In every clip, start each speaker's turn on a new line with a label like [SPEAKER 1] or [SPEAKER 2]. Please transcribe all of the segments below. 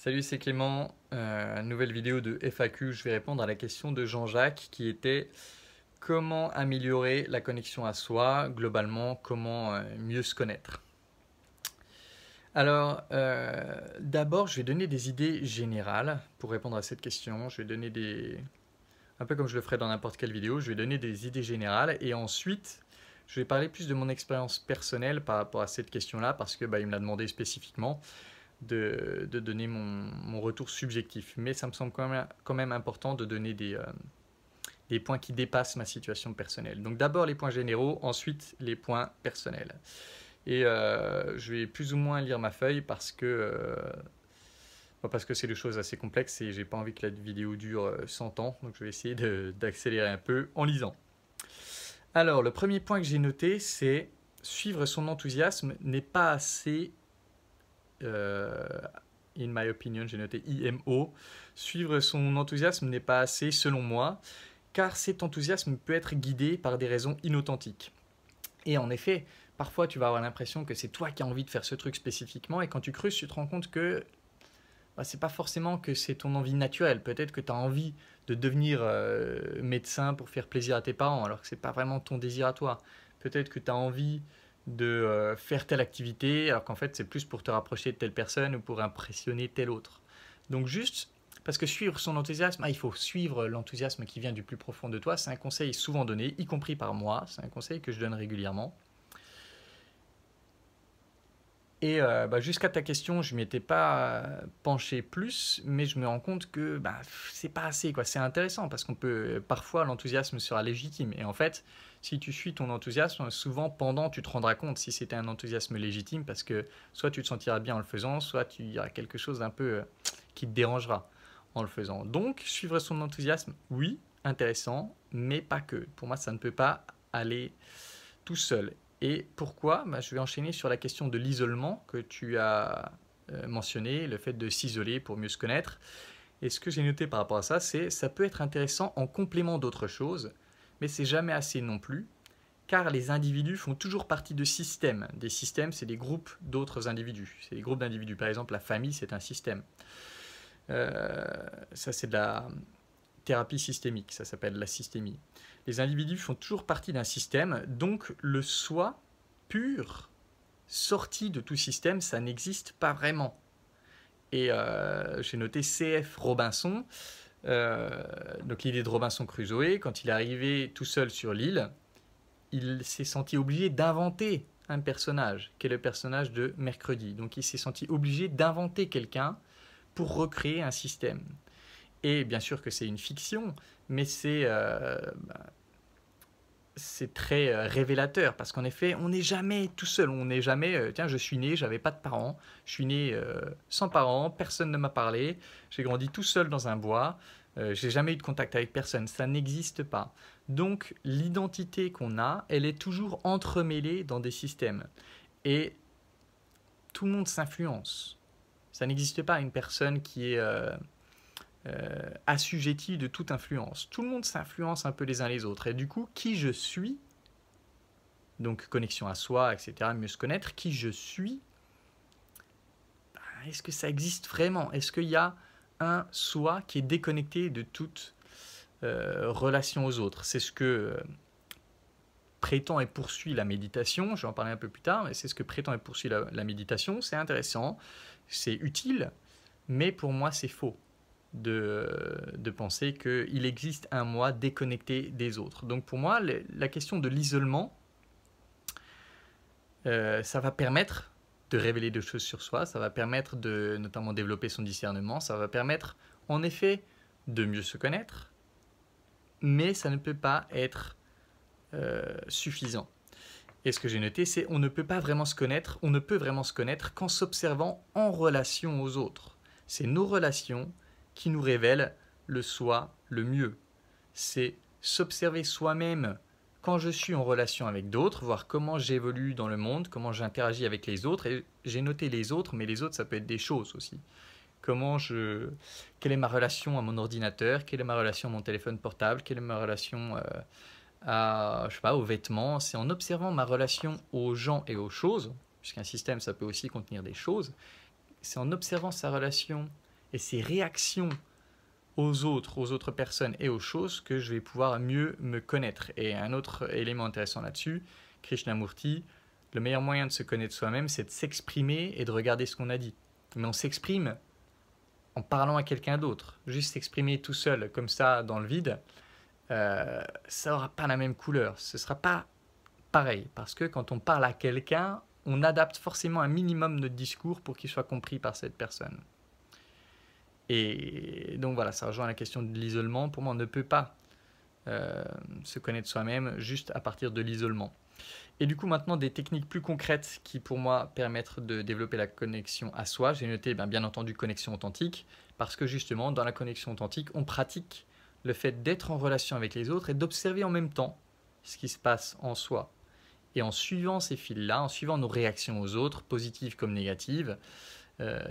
[SPEAKER 1] Salut, c'est Clément. Nouvelle vidéo de FAQ. Je vais répondre à la question de Jean-Jacques qui était comment améliorer la connexion à soi, globalement, comment mieux se connaître. Alors, d'abord, je vais donner des idées générales pour répondre à cette question. Je vais donner un peu comme je le ferais dans n'importe quelle vidéo, je vais donner des idées générales et ensuite, je vais parler plus de mon expérience personnelle par rapport à cette question-là parce que il me l'a demandé spécifiquement de donner mon retour subjectif. Mais ça me semble quand même important de donner des points qui dépassent ma situation personnelle. Donc d'abord les points généraux, ensuite les points personnels. Et je vais plus ou moins lire ma feuille parce que c'est des choses assez complexes et j'ai pas envie que la vidéo dure 100 ans. Donc je vais essayer d'accélérer un peu en lisant. Alors le premier point que j'ai noté, c'est suivre son enthousiasme n'est pas assez in my opinion, j'ai noté IMO, suivre son enthousiasme n'est pas assez selon moi, car cet enthousiasme peut être guidé par des raisons inauthentiques. Et en effet, parfois tu vas avoir l'impression que c'est toi qui as envie de faire ce truc spécifiquement, et quand tu creuses, tu te rends compte que c'est pas forcément que c'est ton envie naturelle. Peut-être que tu as envie de devenir médecin pour faire plaisir à tes parents, alors que c'est pas vraiment ton désir à toi. Peut-être que tu as envie de faire telle activité, alors qu'en fait c'est plus pour te rapprocher de telle personne ou pour impressionner telle autre. Donc juste parce que suivre son enthousiasme, il faut suivre l'enthousiasme qui vient du plus profond de toi, c'est un conseil souvent donné, y compris par moi, c'est un conseil que je donne régulièrement. Et jusqu'à ta question, je ne m'étais pas penché plus, mais je me rends compte que c'est pas assez, quoi. C'est intéressant parce qu'on peut parfois l'enthousiasme sera légitime. Et en fait, si tu suis ton enthousiasme, souvent pendant, tu te rendras compte si c'était un enthousiasme légitime parce que soit tu te sentiras bien en le faisant, soit il y aura quelque chose d'un peu qui te dérangera en le faisant. Donc, suivre son enthousiasme, oui, intéressant, mais pas que. Pour moi, ça ne peut pas aller tout seul. Et pourquoi Je vais enchaîner sur la question de l'isolement que tu as mentionné, le fait de s'isoler pour mieux se connaître. Et ce que j'ai noté par rapport à ça, c'est ça peut être intéressant en complément d'autres choses, mais c'est jamais assez non plus, car les individus font toujours partie de systèmes. Des systèmes, c'est des groupes d'autres individus. C'est des groupes d'individus. Par exemple, la famille, c'est un système. Ça, c'est de la thérapie systémique, ça s'appelle la systémie. Les individus font toujours partie d'un système, donc le soi pur, sorti de tout système, ça n'existe pas vraiment. Et j'ai noté C.F. Robinson, donc l'idée de Robinson Crusoe, quand il est arrivé tout seul sur l'île, il s'est senti obligé d'inventer un personnage, qui est le personnage de Mercredi. Donc il s'est senti obligé d'inventer quelqu'un pour recréer un système. Et bien sûr que c'est une fiction, mais c'est très révélateur parce qu'en effet, on n'est jamais tout seul. On n'est jamais, tiens, je suis né, j'avais pas de parents, je suis né sans parents, personne ne m'a parlé, j'ai grandi tout seul dans un bois, j'ai jamais eu de contact avec personne, ça n'existe pas. Donc l'identité qu'on a, elle est toujours entremêlée dans des systèmes. Et tout le monde s'influence. Ça n'existe pas une personne qui est assujetti de toute influence. Tout le monde s'influence un peu les uns les autres. Et du coup, qui je suis, donc connexion à soi, etc., mieux se connaître, qui je suis, est-ce que ça existe vraiment? Est-ce qu'il y a un soi qui est déconnecté de toute relation aux autres? C'est ce que prétend et poursuit la méditation, je vais en parler un peu plus tard, mais c'est ce que prétend et poursuit la méditation. C'est intéressant, c'est utile, mais pour moi c'est faux de penser qu'il existe un moi déconnecté des autres. Donc pour moi, la question de l'isolement, ça va permettre de révéler des choses sur soi, ça va permettre de notamment développer son discernement, ça va permettre en effet de mieux se connaître, mais ça ne peut pas être suffisant. Et ce que j'ai noté, c'est on ne peut pas vraiment se connaître, on ne peut vraiment se connaître qu'en s'observant en relation aux autres. C'est nos relations qui nous révèlent le soi le mieux. C'est s'observer soi-même quand je suis en relation avec d'autres, voir comment j'évolue dans le monde, comment j'interagis avec les autres. Et j'ai noté les autres, mais les autres, ça peut être des choses aussi. Quelle est ma relation à mon ordinateur, quelle est ma relation à mon téléphone portable, quelle est ma relation je sais pas, aux vêtements. C'est en observant ma relation aux gens et aux choses, puisqu'un système, ça peut aussi contenir des choses. C'est en observant sa relation et ces réactions aux autres personnes et aux choses que je vais pouvoir mieux me connaître. Et un autre élément intéressant là-dessus, Krishnamurti, le meilleur moyen de se connaître soi-même, c'est de s'exprimer et de regarder ce qu'on a dit. Mais on s'exprime en parlant à quelqu'un d'autre. Juste s'exprimer tout seul, comme ça, dans le vide, ça n'aura pas la même couleur. Ce ne sera pas pareil. Parce que quand on parle à quelqu'un, on adapte forcément un minimum notre discours pour qu'il soit compris par cette personne. Et donc voilà, ça rejoint la question de l'isolement. Pour moi, on ne peut pas se connaître soi-même juste à partir de l'isolement. Et du coup, maintenant, des techniques plus concrètes qui, pour moi, permettent de développer la connexion à soi. J'ai noté, bien entendu, connexion authentique, parce que justement, dans la connexion authentique, on pratique le fait d'être en relation avec les autres et d'observer en même temps ce qui se passe en soi. Et en suivant ces fils-là, en suivant nos réactions aux autres, positives comme négatives,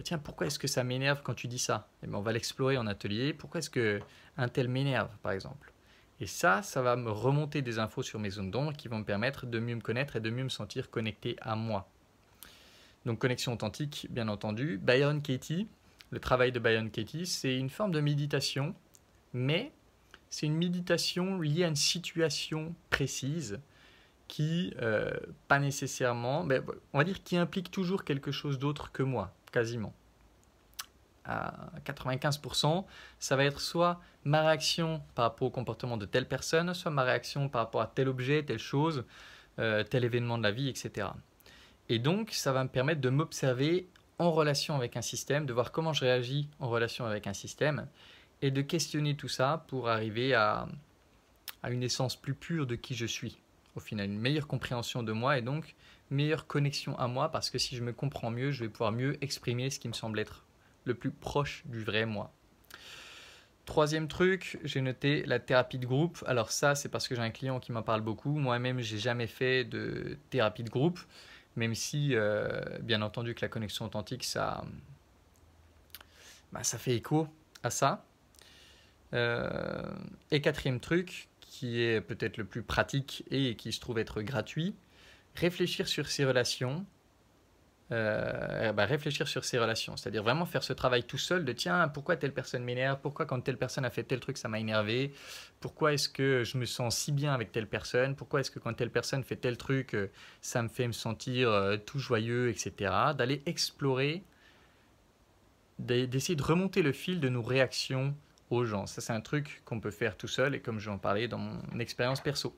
[SPEAKER 1] tiens, pourquoi est-ce que ça m'énerve quand tu dis ça? Eh bien, on va l'explorer en atelier. Pourquoi est-ce qu'un tel m'énerve, par exemple? Et ça va me remonter des infos sur mes zones d'ombre qui vont me permettre de mieux me connaître et de mieux me sentir connecté à moi. Donc, connexion authentique, bien entendu. Byron Katie, le travail de Byron Katie, c'est une forme de méditation, mais c'est une méditation liée à une situation précise qui, pas nécessairement, on va dire qui implique toujours quelque chose d'autre que moi, quasiment. À 95%, ça va être soit ma réaction par rapport au comportement de telle personne, soit ma réaction par rapport à tel objet, telle chose, tel événement de la vie, etc. Et donc, ça va me permettre de m'observer en relation avec un système, de voir comment je réagis en relation avec un système, et de questionner tout ça pour arriver à une essence plus pure de qui je suis. Au final, une meilleure compréhension de moi et donc meilleure connexion à moi, parce que si je me comprends mieux, je vais pouvoir mieux exprimer ce qui me semble être le plus proche du vrai moi. Troisième truc, j'ai noté la thérapie de groupe. Alors ça, c'est parce que j'ai un client qui m'en parle beaucoup. Moi-même, j'ai jamais fait de thérapie de groupe, même si, bien entendu, que la connexion authentique, ça fait écho à ça. Et quatrième truc, qui est peut-être le plus pratique et qui se trouve être gratuit, réfléchir sur ses relations. Réfléchir sur ses relations, c'est-à-dire vraiment faire ce travail tout seul de tiens, pourquoi telle personne m'énerve, pourquoi quand telle personne a fait tel truc ça m'a énervé, pourquoi est-ce que je me sens si bien avec telle personne, pourquoi est-ce que quand telle personne fait tel truc ça me fait me sentir tout joyeux, etc. D'aller explorer, d'essayer de remonter le fil de nos réactions aux gens. Ça c'est un truc qu'on peut faire tout seul et comme je vais en parler dans mon expérience perso.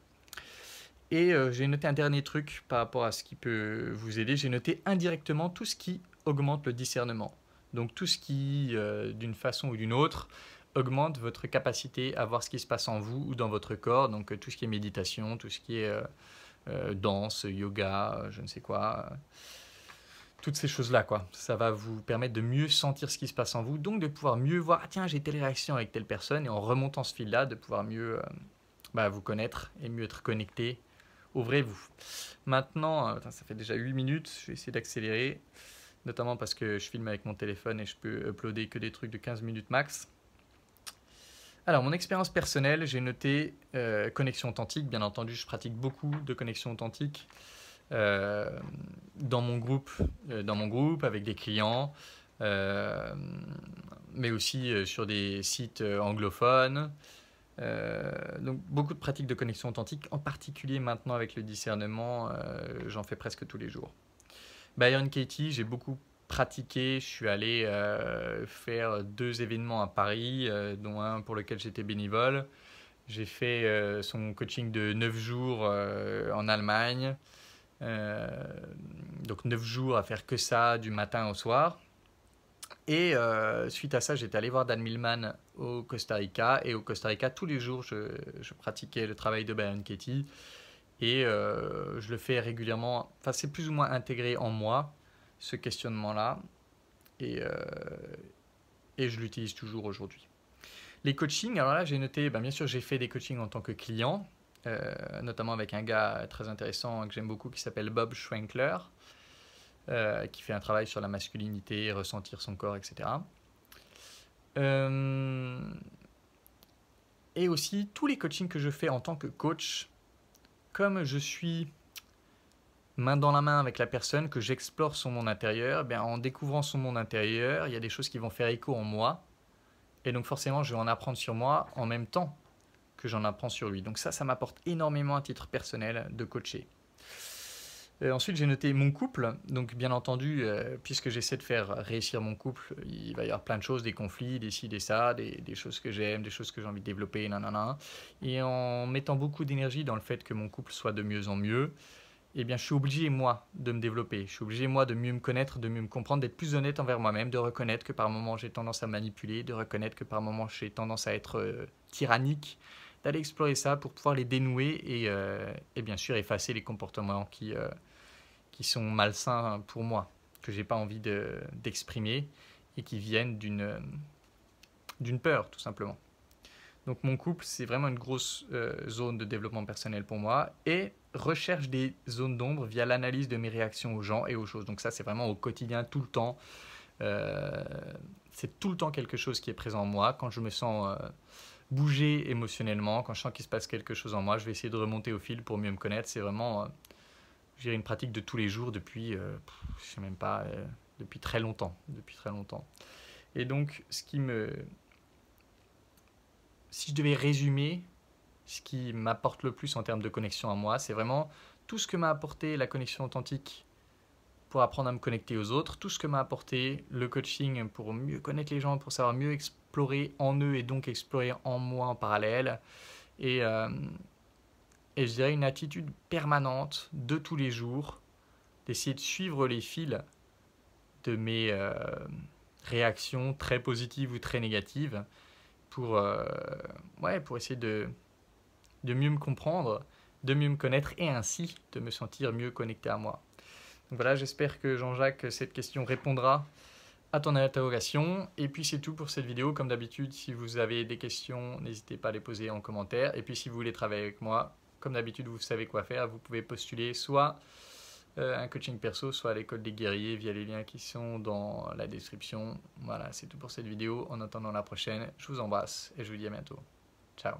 [SPEAKER 1] Et j'ai noté un dernier truc par rapport à ce qui peut vous aider. J'ai noté indirectement tout ce qui augmente le discernement. Donc tout ce qui, d'une façon ou d'une autre, augmente votre capacité à voir ce qui se passe en vous ou dans votre corps. Donc tout ce qui est méditation, tout ce qui est danse, yoga, je ne sais quoi. Toutes ces choses-là, quoi. Ça va vous permettre de mieux sentir ce qui se passe en vous. Donc de pouvoir mieux voir, ah, tiens, j'ai telle réaction avec telle personne. Et en remontant ce fil-là, de pouvoir mieux vous connaître et mieux être connecté. Ouvrez-vous. Maintenant, ça fait déjà 8 minutes, je vais essayer d'accélérer, notamment parce que je filme avec mon téléphone et je peux uploader que des trucs de 15 minutes max. Alors, mon expérience personnelle, j'ai noté connexion authentique. Bien entendu, je pratique beaucoup de connexion authentique dans mon groupe, avec des clients, mais aussi sur des sites anglophones. Donc beaucoup de pratiques de connexion authentique, en particulier maintenant avec le discernement, j'en fais presque tous les jours. Byron Katie, j'ai beaucoup pratiqué, je suis allé faire 2 événements à Paris, dont un pour lequel j'étais bénévole. J'ai fait son coaching de 9 jours en Allemagne, donc 9 jours à faire que ça du matin au soir. Et suite à ça, j'étais allé voir Dan Millman au Costa Rica. Et au Costa Rica, tous les jours, je pratiquais le travail de Byron Katie. Et je le fais régulièrement. Enfin, c'est plus ou moins intégré en moi, ce questionnement-là. Et je l'utilise toujours aujourd'hui. Les coachings, alors là, j'ai noté, bien sûr, j'ai fait des coachings en tant que client, notamment avec un gars très intéressant que j'aime beaucoup qui s'appelle Bob Schwenkler. Qui fait un travail sur la masculinité, ressentir son corps, etc. Et aussi, tous les coachings que je fais en tant que coach, comme je suis main dans la main avec la personne, que j'explore son monde intérieur, bien, en découvrant son monde intérieur, il y a des choses qui vont faire écho en moi. Et donc forcément, je vais en apprendre sur moi en même temps que j'en apprends sur lui. Donc ça m'apporte énormément à titre personnel de coacher. Ensuite, j'ai noté mon couple. Donc, bien entendu, puisque j'essaie de faire réussir mon couple, il va y avoir plein de choses, des conflits, des ci, des ça, des choses que j'aime, des choses que j'ai envie de développer, nanana. Et en mettant beaucoup d'énergie dans le fait que mon couple soit de mieux en mieux, eh bien, je suis obligé, moi, de me développer. Je suis obligé, moi, de mieux me connaître, de mieux me comprendre, d'être plus honnête envers moi-même, de reconnaître que par moments, j'ai tendance à manipuler, de reconnaître que par moments, j'ai tendance à être tyrannique, d'aller explorer ça pour pouvoir les dénouer et bien sûr effacer les comportements qui sont malsains pour moi, que j'ai pas envie d'exprimer et qui viennent d'une peur, tout simplement. Donc mon couple, c'est vraiment une grosse zone de développement personnel pour moi et recherche des zones d'ombre via l'analyse de mes réactions aux gens et aux choses. Donc ça, c'est vraiment au quotidien, tout le temps. C'est tout le temps quelque chose qui est présent en moi. Quand je me sens bouger émotionnellement, quand je sens qu'il se passe quelque chose en moi, je vais essayer de remonter au fil pour mieux me connaître. C'est vraiment j'ai une pratique de tous les jours depuis, je sais même pas, depuis très longtemps. Et donc, si je devais résumer ce qui m'apporte le plus en termes de connexion à moi, c'est vraiment tout ce que m'a apporté la connexion authentique pour apprendre à me connecter aux autres, tout ce que m'a apporté le coaching pour mieux connaître les gens, pour savoir mieux explorer en eux et donc explorer en moi en parallèle. Et je dirais une attitude permanente de tous les jours, d'essayer de suivre les fils de mes réactions très positives ou très négatives pour essayer de mieux me comprendre, de mieux me connaître et ainsi de me sentir mieux connecté à moi. Donc voilà, j'espère que Jean-Jacques, cette question répondra à ton interrogation. Et puis c'est tout pour cette vidéo. Comme d'habitude, si vous avez des questions, n'hésitez pas à les poser en commentaire. Et puis si vous voulez travailler avec moi, comme d'habitude, vous savez quoi faire. Vous pouvez postuler soit un coaching perso, soit à l'école des guerriers via les liens qui sont dans la description. Voilà, c'est tout pour cette vidéo. En attendant la prochaine, je vous embrasse et je vous dis à bientôt. Ciao.